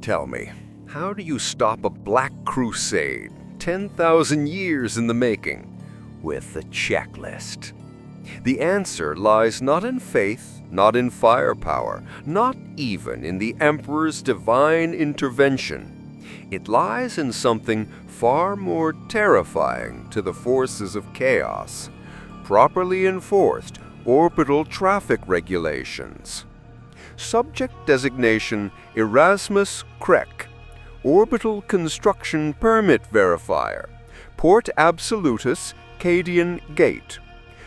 Tell me, how do you stop a Black Crusade, 10,000 years in the making, with a checklist? The answer lies not in faith, not in firepower, not even in the Emperor's divine intervention. It lies in something far more terrifying to the forces of chaos: properly enforced orbital traffic regulations. Subject designation Erasmus Krek, Orbital Construction Permit Verifier, Port Absolutus, Cadian Gate.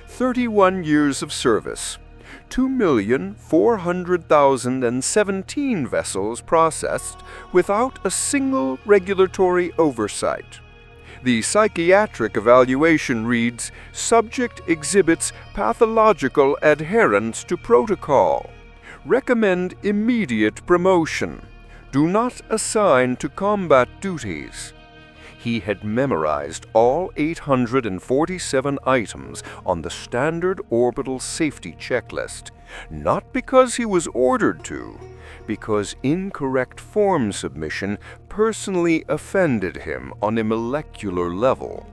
31 years of service, 2,400,017 vessels processed without a single regulatory oversight. The psychiatric evaluation reads, subject exhibits pathological adherence to protocol. Recommend immediate promotion. Do not assign to combat duties. He had memorized all 847 items on the standard orbital safety checklist, not because he was ordered to, because incorrect form submission personally offended him on a molecular level.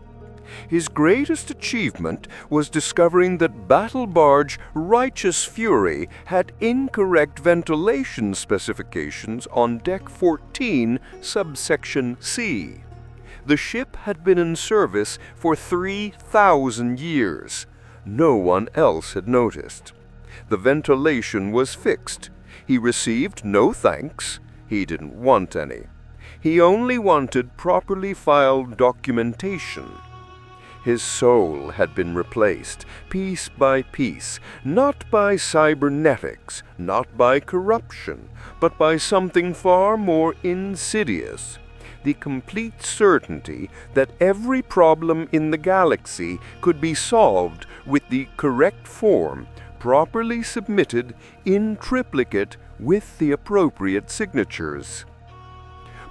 His greatest achievement was discovering that battle barge Righteous Fury had incorrect ventilation specifications on Deck 14, subsection C. The ship had been in service for 3,000 years. No one else had noticed. The ventilation was fixed. He received no thanks. He didn't want any. He only wanted properly filed documentation. His soul had been replaced, piece by piece, not by cybernetics, not by corruption, but by something far more insidious: the complete certainty that every problem in the galaxy could be solved with the correct form, properly submitted in triplicate with the appropriate signatures.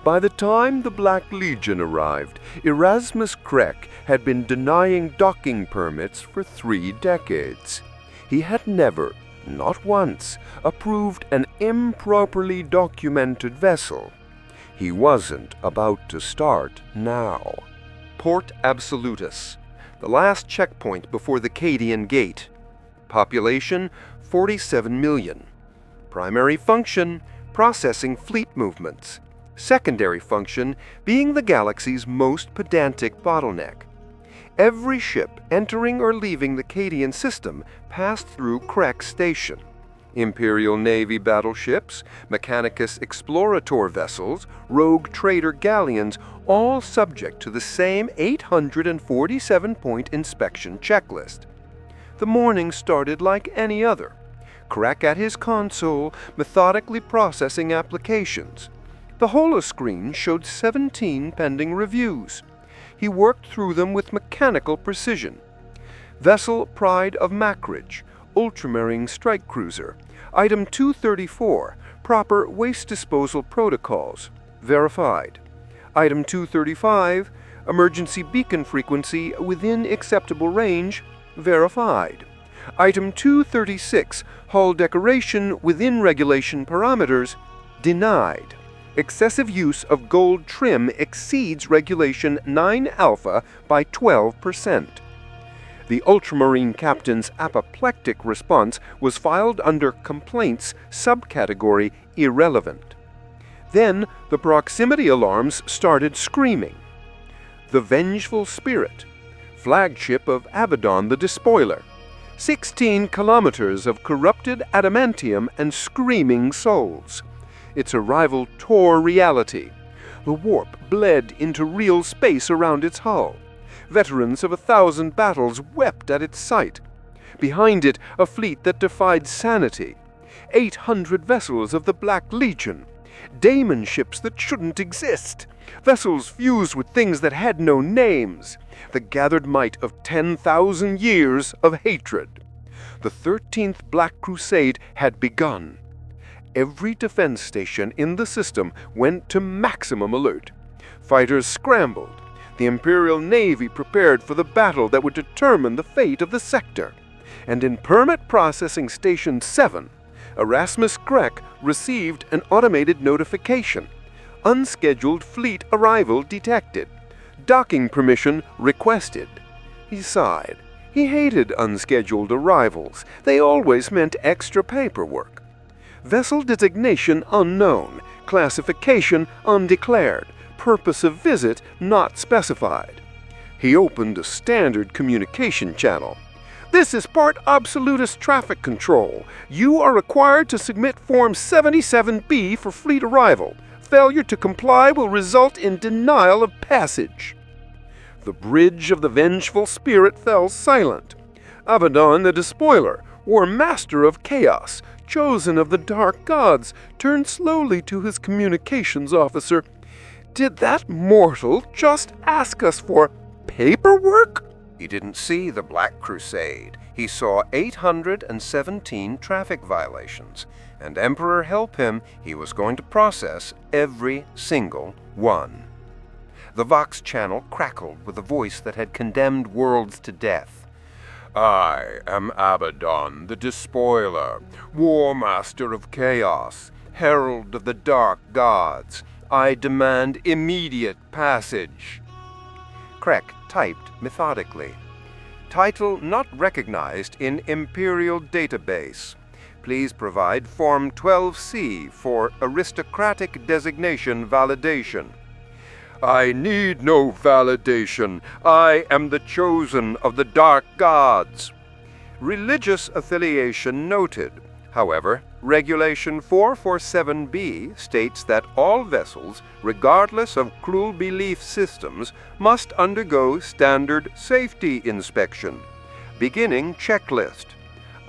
By the time the Black Legion arrived, Erasmus Krek had been denying docking permits for 3 decades. He had never, not once, approved an improperly documented vessel. He wasn't about to start now. Port Absolutus, the last checkpoint before the Cadian Gate. Population, 47 million. Primary function, processing fleet movements. Secondary function, being the galaxy's most pedantic bottleneck. Every ship entering or leaving the Cadian system passed through Krek Station. Imperial Navy battleships, Mechanicus explorator vessels, rogue trader galleons, all subject to the same 847-point inspection checklist. The morning started like any other. Krek at his console, methodically processing applications. The holoscreen showed 17 pending reviews. He worked through them with mechanical precision. Vessel Pride of Mackridge, Ultramarine Strike Cruiser. Item 234, proper waste disposal protocols. Verified. Item 235, emergency beacon frequency within acceptable range. Verified. Item 236, hull decoration within regulation parameters. Denied. Excessive use of gold trim exceeds regulation 9 alpha by 12%. The Ultramarine captain's apoplectic response was filed under Complaints, subcategory Irrelevant. Then the proximity alarms started screaming. The Vengeful Spirit, flagship of Abaddon the Despoiler. 16 kilometers of corrupted adamantium and screaming souls. Its arrival tore reality. The warp bled into real space around its hull. Veterans of 1,000 battles wept at its sight. Behind it, a fleet that defied sanity. 800 vessels of the Black Legion. Daemon ships that shouldn't exist. Vessels fused with things that had no names. The gathered might of 10,000 years of hatred. The 13th Black Crusade had begun. Every defense station in the system went to maximum alert. Fighters scrambled. The Imperial Navy prepared for the battle that would determine the fate of the sector. And in Permit Processing Station 7, Erasmus Krek received an automated notification. Unscheduled fleet arrival detected. Docking permission requested. He sighed. He hated unscheduled arrivals. They always meant extra paperwork. Vessel designation unknown. Classification undeclared. Purpose of visit not specified. He opened a standard communication channel. This is Part Absolutist Traffic Control. You are required to submit Form 77B for fleet arrival. Failure to comply will result in denial of passage. The bridge of the vengeful spirit fell silent. Abaddon the Despoiler, Warmaster of Chaos, chosen of the dark gods, turned slowly to his communications officer. Did that mortal just ask us for paperwork? He didn't see the Black Crusade. He saw 817 traffic violations, and Emperor help him, he was going to process every single one. The Vox channel crackled with a voice that had condemned worlds to death. I am Abaddon, the Despoiler, Warmaster of Chaos, Herald of the Dark Gods. I demand immediate passage. Krek typed methodically. Title not recognized in Imperial database. Please provide Form 12C for aristocratic designation validation. I need no validation. I am the chosen of the dark gods. Religious affiliation noted. However, Regulation 447B states that all vessels, regardless of cruel belief systems, must undergo standard safety inspection. Beginning checklist.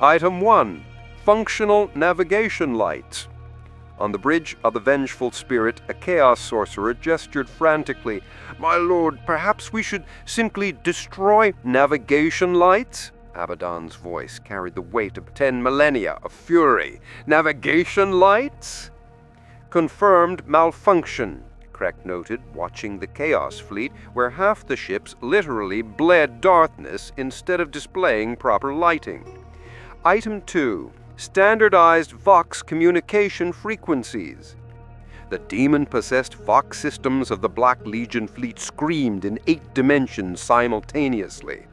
Item 1. Functional navigation lights. On the bridge of the vengeful spirit, a chaos sorcerer gestured frantically. My lord, perhaps we should simply destroy navigation lights? Abaddon's voice carried the weight of 10 millennia of fury. Navigation lights? Confirmed malfunction, Krek noted, watching the Chaos Fleet, where half the ships literally bled darkness instead of displaying proper lighting. Item 2. Standardized Vox communication frequencies. The demon-possessed Vox systems of the Black Legion fleet screamed in 8 dimensions simultaneously.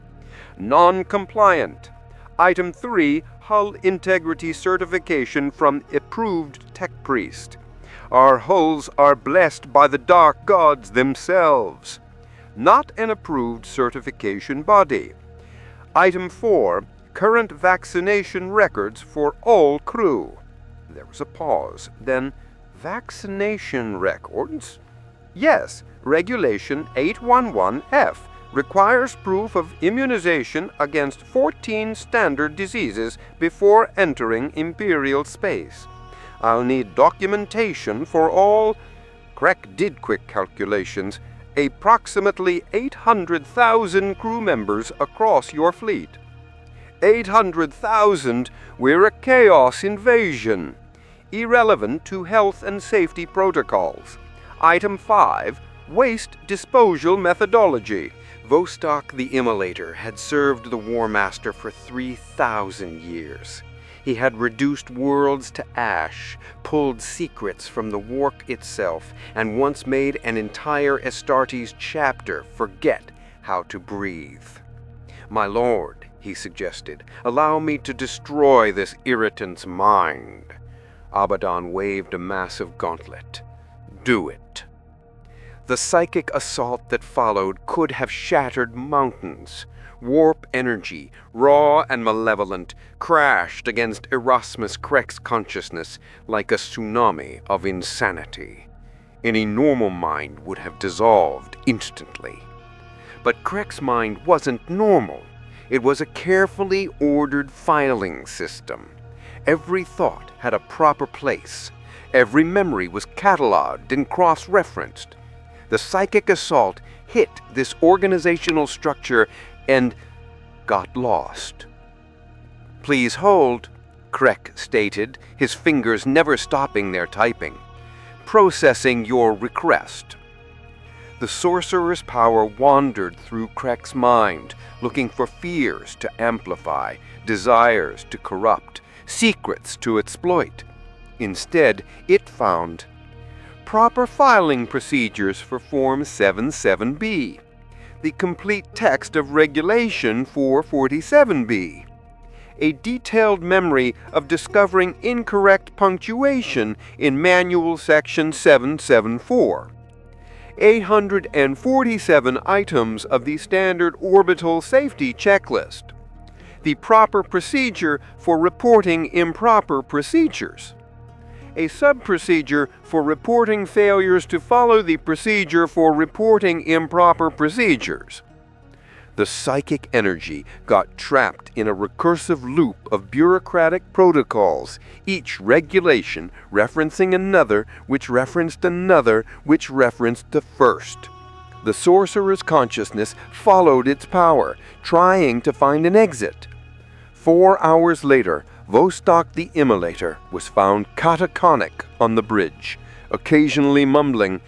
Non-compliant. Item 3, hull integrity certification from approved tech priest. Our hulls are blessed by the dark gods themselves. Not an approved certification body. Item 4, current vaccination records for all crew. There was a pause. Then, vaccination records? Yes, Regulation 811F. Requires proof of immunization against 14 standard diseases before entering Imperial space. I'll need documentation for all. Krek did quick calculations. Approximately 800,000 crew members across your fleet. 800,000, we're a chaos invasion. Irrelevant to health and safety protocols. Item 5, waste disposal methodology. Vostok the Immolator had served the Warmaster for 3,000 years. He had reduced worlds to ash, pulled secrets from the Wark itself, and once made an entire Astartes chapter forget how to breathe. My lord, he suggested, allow me to destroy this irritant's mind. Abaddon waved a massive gauntlet. Do it. The psychic assault that followed could have shattered mountains. Warp energy, raw and malevolent, crashed against Erasmus Krek's consciousness like a tsunami of insanity. Any normal mind would have dissolved instantly. But Krek's mind wasn't normal. It was a carefully ordered filing system. Every thought had a proper place. Every memory was cataloged and cross-referenced. The psychic assault hit this organizational structure and got lost. Please hold, Krek stated, his fingers never stopping their typing. Processing your request. The sorcerer's power wandered through Krek's mind, looking for fears to amplify, desires to corrupt, secrets to exploit. Instead, it found proper filing procedures for Form 77B, the complete text of Regulation 447B, a detailed memory of discovering incorrect punctuation in Manual Section 774, 847 items of the Standard Orbital Safety Checklist, the proper procedure for reporting improper procedures, a sub-procedure for reporting failures to follow the procedure for reporting improper procedures. The psychic energy got trapped in a recursive loop of bureaucratic protocols, each regulation referencing another, which referenced another, which referenced the first. The sorcerer's consciousness followed its power, trying to find an exit. 4 hours later, Vostok the Immolator was found catatonic on the bridge, occasionally mumbling,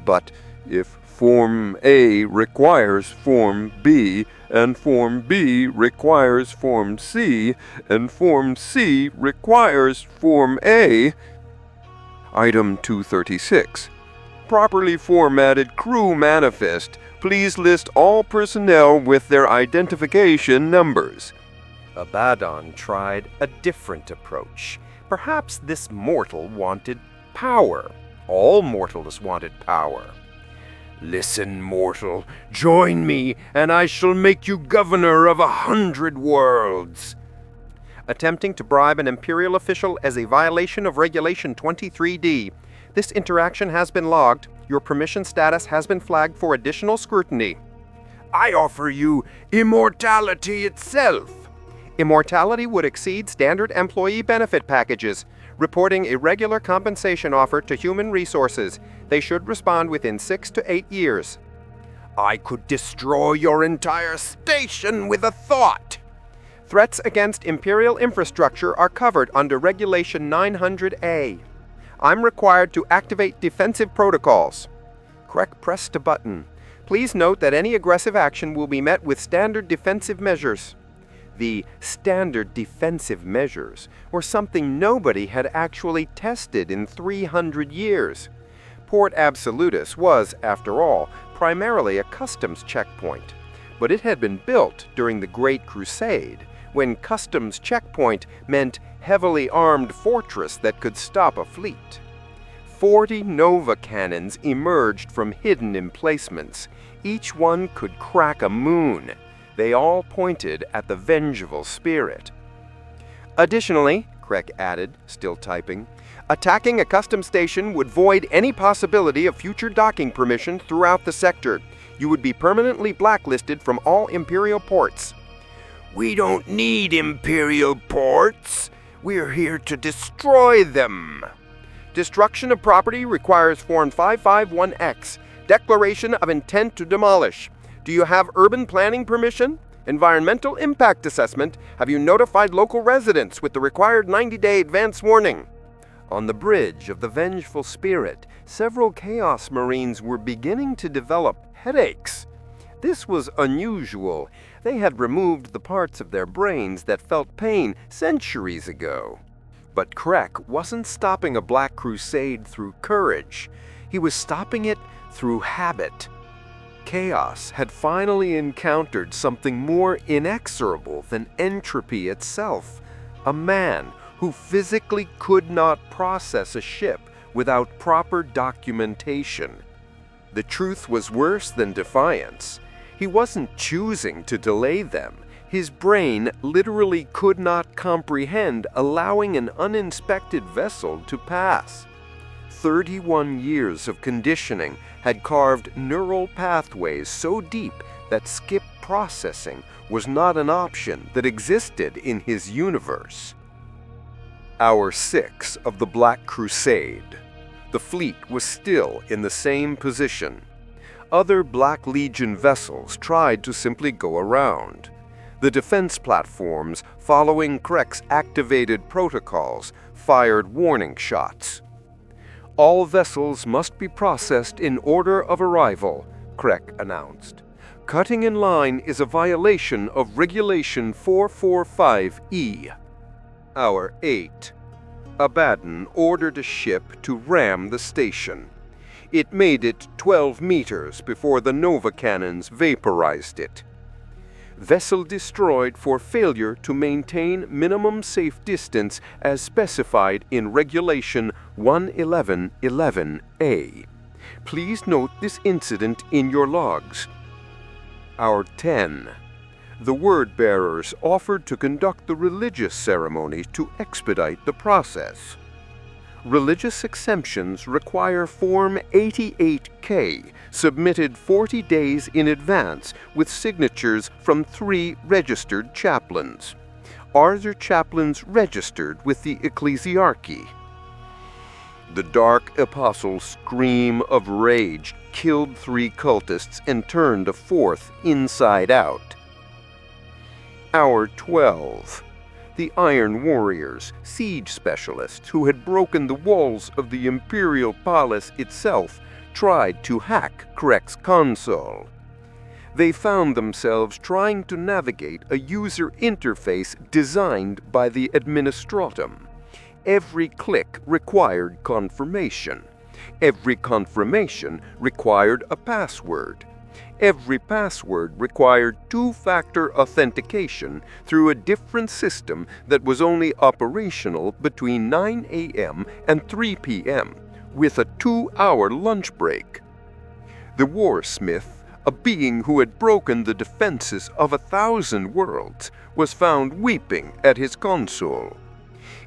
"But if Form A requires Form B, and Form B requires Form C, and Form C requires Form A." Item 236. Properly formatted crew manifest. Please list all personnel with their identification numbers. Abaddon tried a different approach. Perhaps this mortal wanted power. All mortals wanted power. "Listen, mortal, join me, and I shall make you governor of 100 worlds." Attempting to bribe an Imperial official as a violation of Regulation 23D. This interaction has been logged. Your permission status has been flagged for additional scrutiny. "I offer you immortality itself." Immortality would exceed standard employee benefit packages. Reporting a regular compensation offer to Human Resources. They should respond within 6 to 8 years. "I could destroy your entire station with a thought." Threats against Imperial infrastructure are covered under Regulation 900A. I'm required to activate defensive protocols. Krek pressed a button. Please note that any aggressive action will be met with standard defensive measures. The standard defensive measures were something nobody had actually tested in 300 years. Port Absolutus was, after all, primarily a customs checkpoint, but it had been built during the Great Crusade, when customs checkpoint meant heavily armed fortress that could stop a fleet. 40 Nova cannons emerged from hidden emplacements. Each one could crack a moon. They all pointed at the vengeful spirit. Additionally, Krek added, still typing, attacking a customs station would void any possibility of future docking permission throughout the sector. You would be permanently blacklisted from all Imperial ports. "We don't need Imperial ports. We're here to destroy them." Destruction of property requires Form 551X, Declaration of Intent to Demolish. Do you have urban planning permission? Environmental impact assessment? Have you notified local residents with the required 90-day advance warning? On the bridge of the vengeful spirit, several Chaos Marines were beginning to develop headaches. This was unusual. They had removed the parts of their brains that felt pain centuries ago. But Krek wasn't stopping a Black Crusade through courage. He was stopping it through habit. Chaos had finally encountered something more inexorable than entropy itself. A man who physically could not process a ship without proper documentation. The truth was worse than defiance. He wasn't choosing to delay them. His brain literally could not comprehend allowing an uninspected vessel to pass. 31 years of conditioning had carved neural pathways so deep that skip processing was not an option that existed in his universe. Hour 6 of the Black Crusade. The fleet was still in the same position. Other Black Legion vessels tried to simply go around. The defense platforms, following Krek's activated protocols, fired warning shots. "All vessels must be processed in order of arrival," Krek announced. "Cutting in line is a violation of Regulation 445E. Hour 8. Abaddon ordered a ship to ram the station. It made it 12 meters before the Nova cannons vaporized it. Vessel destroyed for failure to maintain minimum safe distance as specified in Regulation 11111A. Please note this incident in your logs. Our 10. The word-bearers offered to conduct the religious ceremony to expedite the process. Religious exemptions require Form 88K, submitted 40 days in advance with signatures from 3 registered chaplains. Are their chaplains registered with the ecclesiarchy? The Dark Apostle's scream of rage killed 3 cultists and turned a 4th inside out. Hour 12. The Iron Warriors, siege specialists who had broken the walls of the Imperial Palace itself, tried to hack Krek's console. They found themselves trying to navigate a user interface designed by the Administratum. Every click required confirmation. Every confirmation required a password. Every password required 2-factor authentication through a different system that was only operational between 9 a.m. and 3 p.m., with a 2-hour lunch break. The Warsmith, a being who had broken the defenses of 1,000 worlds, was found weeping at his console.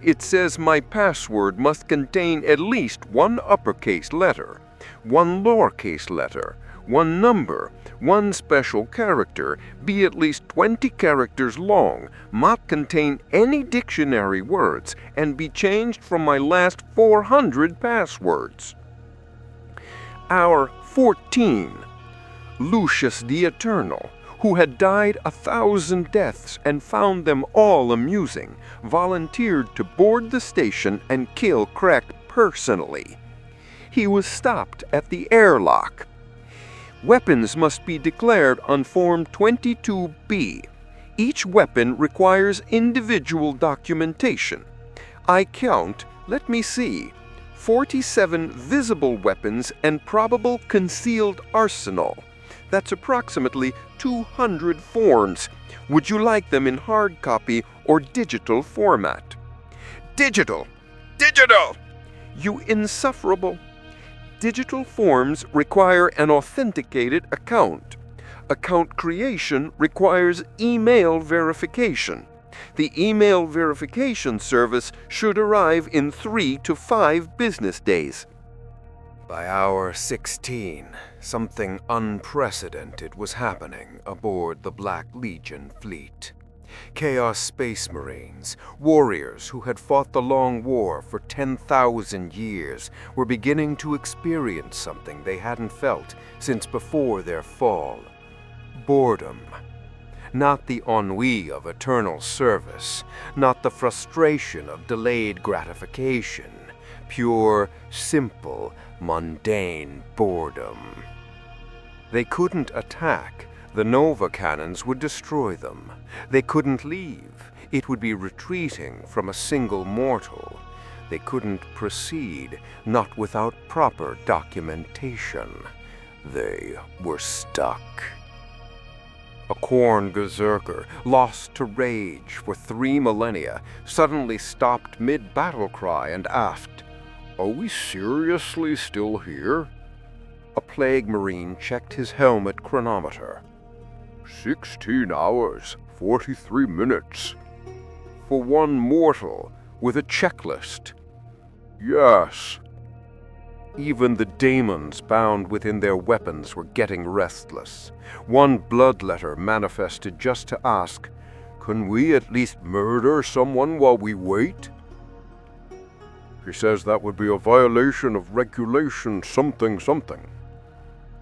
It says my password must contain at least 1 uppercase letter, 1 lowercase letter, 1 number, 1 special character, be at least 20 characters long, not contain any dictionary words, and be changed from my last 400 passwords. Hour 14. Lucius the Eternal, who had died 1,000 deaths and found them all amusing, volunteered to board the station and kill Krek personally. He was stopped at the airlock. Weapons must be declared on Form 22B. Each weapon requires individual documentation. I count, let me see, 47 visible weapons and probable concealed arsenal. That's approximately 200 forms. Would you like them in hard copy or digital format? Digital! Digital! You insufferable! Digital forms require an authenticated account. Account creation requires email verification. The email verification service should arrive in 3 to 5 business days. By hour 16, something unprecedented was happening aboard the Black Legion fleet. Chaos Space Marines, warriors who had fought the Long War for 10,000 years, were beginning to experience something they hadn't felt since before their fall. Boredom. Not the ennui of eternal service, not the frustration of delayed gratification. Pure, simple, mundane boredom. They couldn't attack. The Nova cannons would destroy them. They couldn't leave. It would be retreating from a single mortal. They couldn't proceed, not without proper documentation. They were stuck. A Khorne berserker, lost to rage for 3 millennia, suddenly stopped mid-battle cry and asked, "Are we seriously still here?" A Plague Marine checked his helmet chronometer. 16 hours, 43 minutes. For one mortal, with a checklist. Yes. Even the daemons bound within their weapons were getting restless. One bloodletter manifested just to ask, "Can we at least murder someone while we wait?" He says that would be a violation of regulation something something.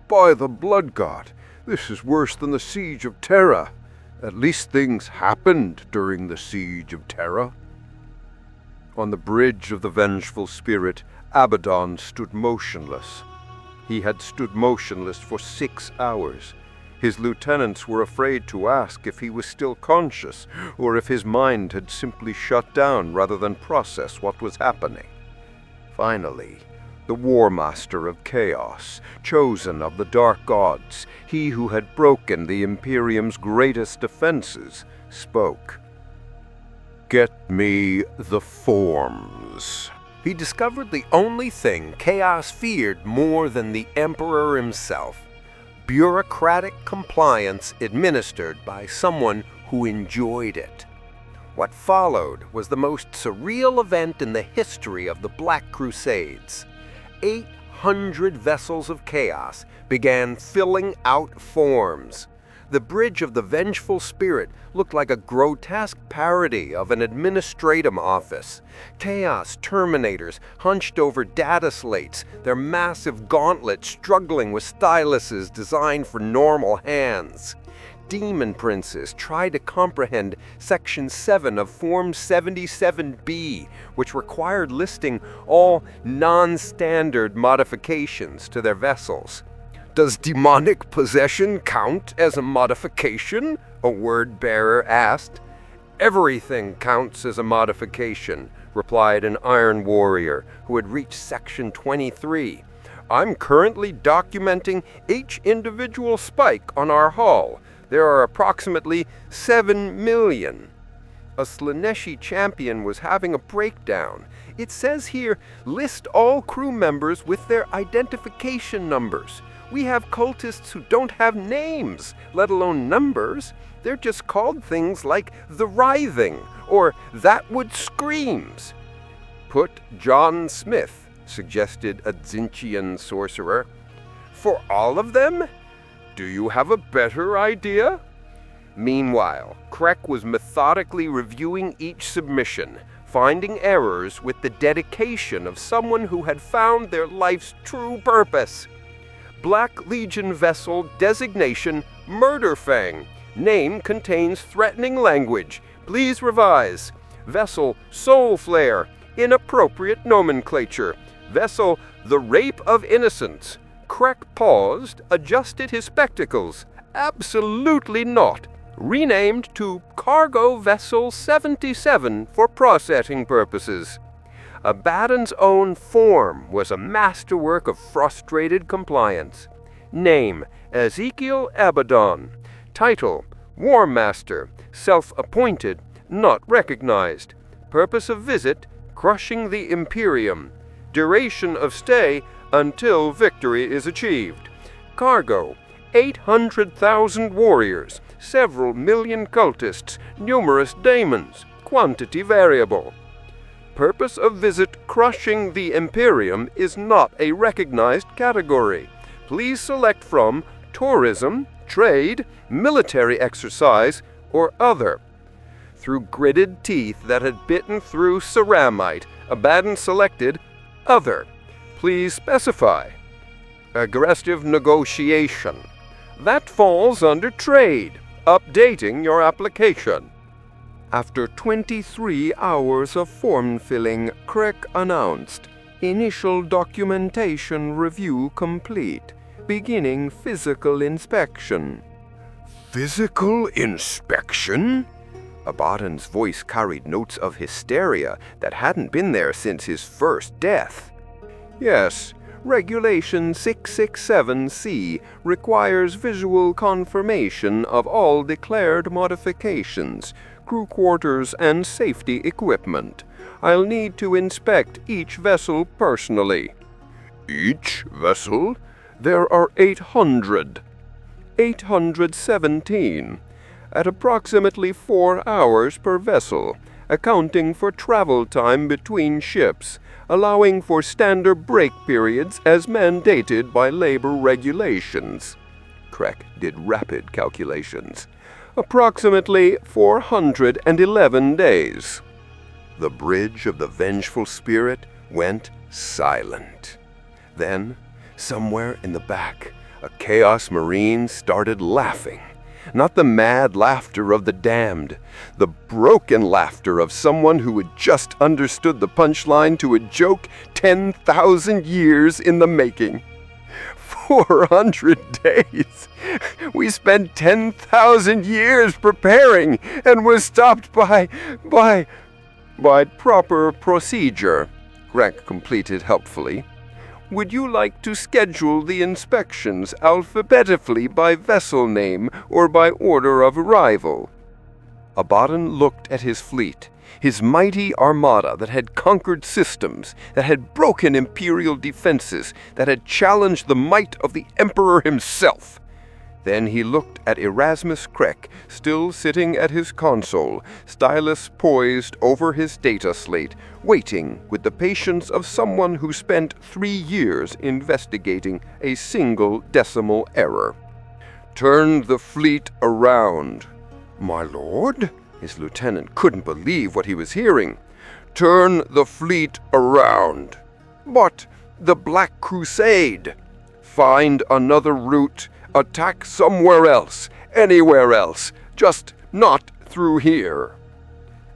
By the blood god, this is worse than the Siege of Terra. At least things happened during the Siege of Terra. On the bridge of the Vengeful Spirit, Abaddon stood motionless. He had stood motionless for 6 hours. His lieutenants were afraid to ask if he was still conscious, or if his mind had simply shut down rather than process what was happening. Finally, The Warmaster of Chaos, chosen of the dark gods, he who had broken the Imperium's greatest defenses, spoke. "Get me the forms." He discovered the only thing Chaos feared more than the Emperor himself: bureaucratic compliance administered by someone who enjoyed it. What followed was the most surreal event in the history of the Black Crusades. 800 vessels of chaos began filling out forms. The Bridge of the Vengeful Spirit looked like a grotesque parody of an administratum office. Chaos Terminators hunched over data slates, their massive gauntlets struggling with styluses designed for normal hands. Demon Princes tried to comprehend Section 7 of Form 77B, which required listing all non-standard modifications to their vessels. "Does demonic possession count as a modification?" a word-bearer asked. "Everything counts as a modification," replied an Iron Warrior who had reached Section 23. "I'm currently documenting each individual spike on our hull. There are approximately 7 million. A Slaneshi champion was having a breakdown. It says here, list all crew members with their identification numbers. We have cultists who don't have names, let alone numbers. They're just called things like the Writhing or That Would Screams." "Put John Smith," suggested a Zinchian sorcerer. "For all of them? Do you have a better idea?" Meanwhile, Krek was methodically reviewing each submission, finding errors with the dedication of someone who had found their life's true purpose. Black Legion vessel designation Murderfang. Name contains threatening language. Please revise. Vessel Soul Flare. Inappropriate nomenclature. Vessel The Rape of Innocence. Krek paused, adjusted his spectacles. Absolutely not. Renamed to Cargo Vessel 77 for processing purposes. Abaddon's own form was a masterwork of frustrated compliance. Name, Ezekiel Abaddon. Title, Warmaster, self-appointed, not recognized. Purpose of visit, crushing the Imperium. Duration of stay, until victory is achieved. Cargo, 800,000 warriors, several million cultists, numerous daemons, quantity variable. Purpose of visit crushing the Imperium is not a recognized category. Please select from tourism, trade, military exercise, or other. Through gritted teeth that had bitten through ceramite, Abaddon selected other. Please specify. Aggressive negotiation. That falls under trade. Updating your application. After 23 hours of form filling, Krek announced, "Initial documentation review complete. Beginning physical inspection." "Physical inspection?" Abaddon's voice carried notes of hysteria that hadn't been there since his first death. "Yes, Regulation 667C requires visual confirmation of all declared modifications, crew quarters, and safety equipment. I'll need to inspect each vessel personally." "Each vessel? There are 800. 817. At approximately 4 hours per vessel, accounting for travel time between ships, allowing for standard break periods as mandated by labor regulations." Krek did rapid calculations. "Approximately 411 days. The Bridge of the Vengeful Spirit went silent. Then, somewhere in the back, a Chaos Marine started laughing. Not the mad laughter of the damned, the broken laughter of someone who had just understood the punchline to a joke 10,000 years in the making. 400 days! We spent 10,000 years preparing and was stopped by proper procedure, Krek completed helpfully. Would you like to schedule the inspections alphabetically by vessel name or by order of arrival?" Abaddon looked at his fleet, his mighty armada that had conquered systems, that had broken Imperial defenses, that had challenged the might of the Emperor himself. Then he looked at Erasmus Krek, still sitting at his console, stylus poised over his data slate, waiting with the patience of someone who spent 3 years investigating a single decimal error. "Turn the fleet around." "My lord?" His lieutenant couldn't believe what he was hearing. "Turn the fleet around." "But the Black Crusade." "Find another route. Attack somewhere else, anywhere else, just not through here."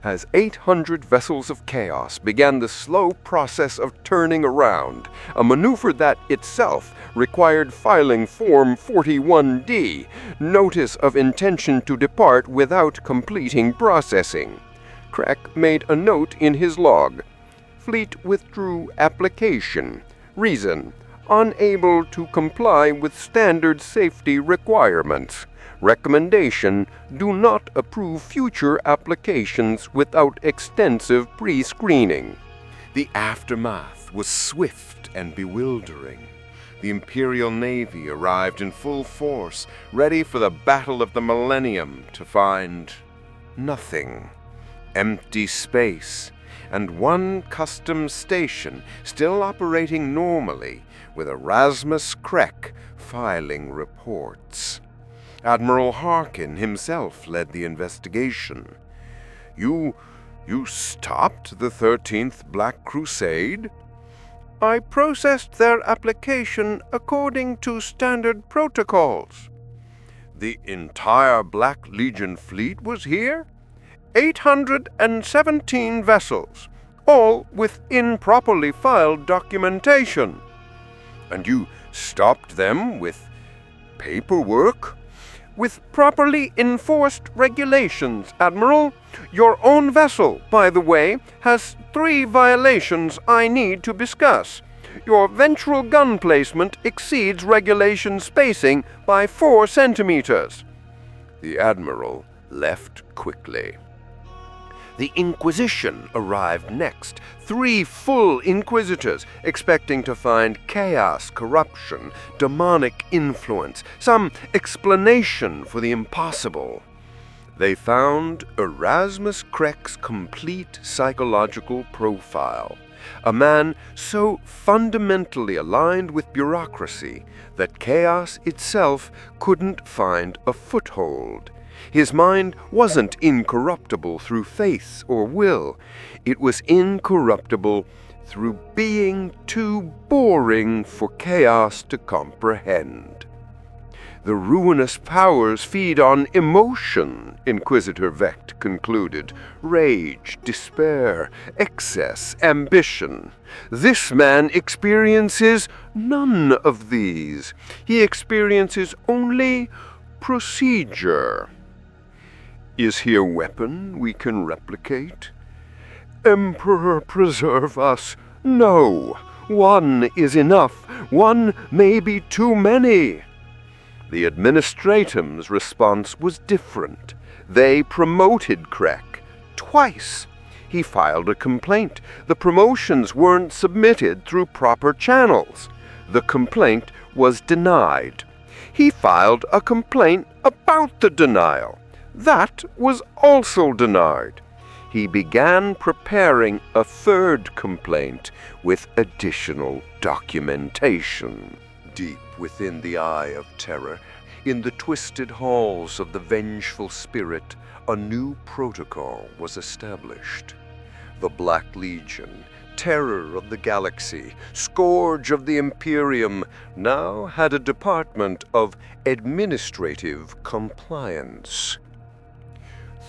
As 800 vessels of chaos began the slow process of turning around, a maneuver that itself required filing Form 41D, Notice of Intention to Depart without completing processing, Krek made a note in his log. Fleet withdrew application. Reason: unable to comply with standard safety requirements. Recommendation: do not approve future applications without extensive pre-screening. The aftermath was swift and bewildering. The Imperial Navy arrived in full force, ready for the battle of the millennium, to find nothing. Empty space, and one customs station still operating normally, with Erasmus Krek filing reports. Admiral Harkin himself led the investigation. You stopped the 13th Black Crusade?" "I processed their application according to standard protocols." "The entire Black Legion fleet was here?" 817 vessels, all with improperly filed documentation." "And you stopped them with paperwork?" "With properly enforced regulations, Admiral. Your own vessel, by the way, has 3 violations I need to discuss. Your ventral gun placement exceeds regulation spacing by 4 centimeters. The Admiral left quickly. The Inquisition arrived next, 3 full Inquisitors, expecting to find chaos, corruption, demonic influence, some explanation for the impossible. They found Erasmus Krek's complete psychological profile, a man so fundamentally aligned with bureaucracy that chaos itself couldn't find a foothold. His mind wasn't incorruptible through faith or will. It was incorruptible through being too boring for chaos to comprehend. The ruinous powers feed on emotion, Inquisitor Vecht concluded. Rage, despair, excess, ambition. This man experiences none of these. He experiences only procedure. Is he a weapon we can replicate? Emperor preserve us. No, one is enough. One may be too many. The administratum's response was different. They promoted Krek twice. He filed a complaint. The promotions weren't submitted through proper channels. The complaint was denied. He filed a complaint about the denial. That was also denied. He began preparing a third complaint with additional documentation. Deep within the eye of terror, in the twisted halls of the vengeful spirit, a new protocol was established. The Black Legion, terror of the galaxy, scourge of the Imperium, now had a department of administrative compliance.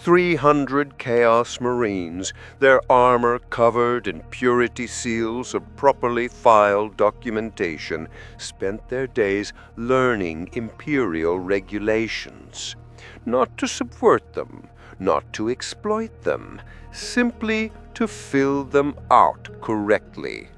300 Chaos Marines, their armor covered in purity seals of properly filed documentation, spent their days learning Imperial regulations. Not to subvert them, not to exploit them, simply to fill them out correctly.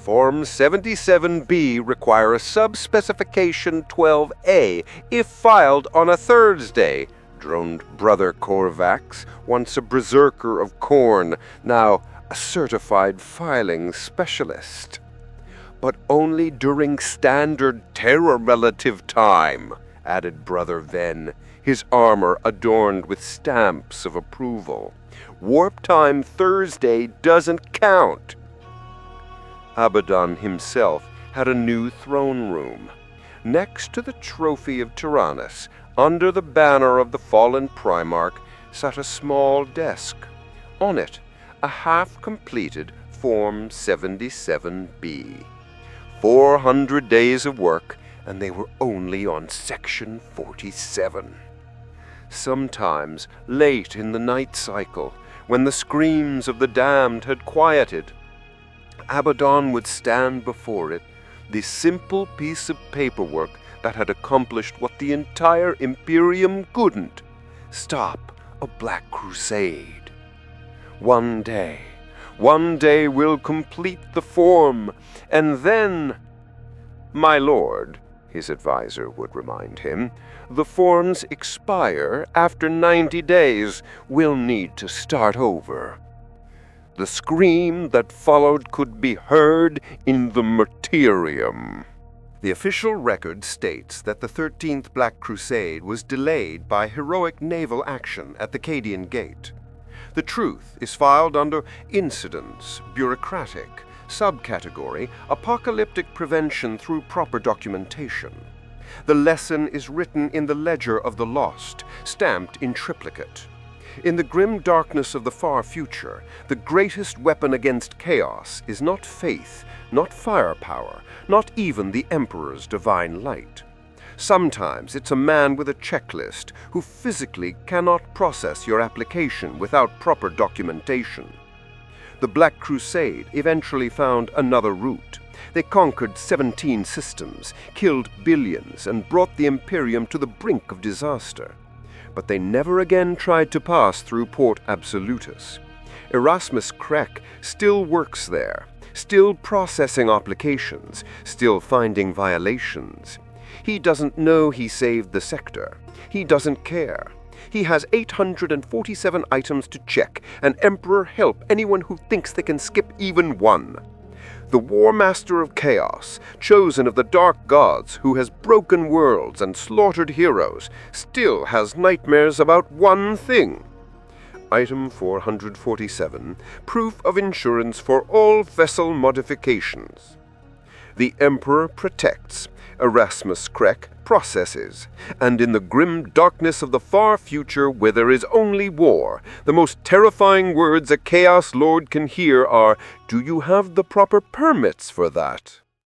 Form 77B require a sub-specification 12A if filed on a Thursday, droned Brother Korvax, once a berserker of Khorne, now a certified filing specialist. But only during standard terror relative time, added Brother Ven, his armor adorned with stamps of approval. Warp time Thursday doesn't count. Abaddon himself had a new throne room. Next to the trophy of Tyrannus, under the banner of the fallen Primarch, sat a small desk. On it, a half-completed Form 77B. 400 days of work, and they were only on Section 47. Sometimes, late in the night cycle, when the screams of the damned had quieted, Abaddon would stand before it, the simple piece of paperwork that had accomplished what the entire Imperium couldn't: stop a Black Crusade. One day we'll complete the form, and then... My lord, his advisor would remind him, the forms expire after 90 days. We'll need to start over. The scream that followed could be heard in the Materium. The official record states that the 13th Black Crusade was delayed by heroic naval action at the Cadian Gate. The truth is filed under Incidents, Bureaucratic, Subcategory, Apocalyptic Prevention through proper documentation. The lesson is written in the Ledger of the Lost, stamped in triplicate. In the grim darkness of the far future, the greatest weapon against chaos is not faith, not firepower, not even the Emperor's divine light. Sometimes it's a man with a checklist who physically cannot process your application without proper documentation. The Black Crusade eventually found another route. They conquered 17 systems, killed billions, and brought the Imperium to the brink of disaster. But they never again tried to pass through Port Absolutus. Erasmus Krek still works there, still processing applications, still finding violations. He doesn't know he saved the sector. He doesn't care. He has 847 items to check, and Emperor help anyone who thinks they can skip even one. The Warmaster of Chaos, chosen of the dark gods, who has broken worlds and slaughtered heroes, still has nightmares about one thing. Item 447, proof of insurance for all vessel modifications. The Emperor protects, Erasmus Krek processes, and in the grim darkness of the far future where there is only war, the most terrifying words a Chaos Lord can hear are, "Do you have the proper permits for that?"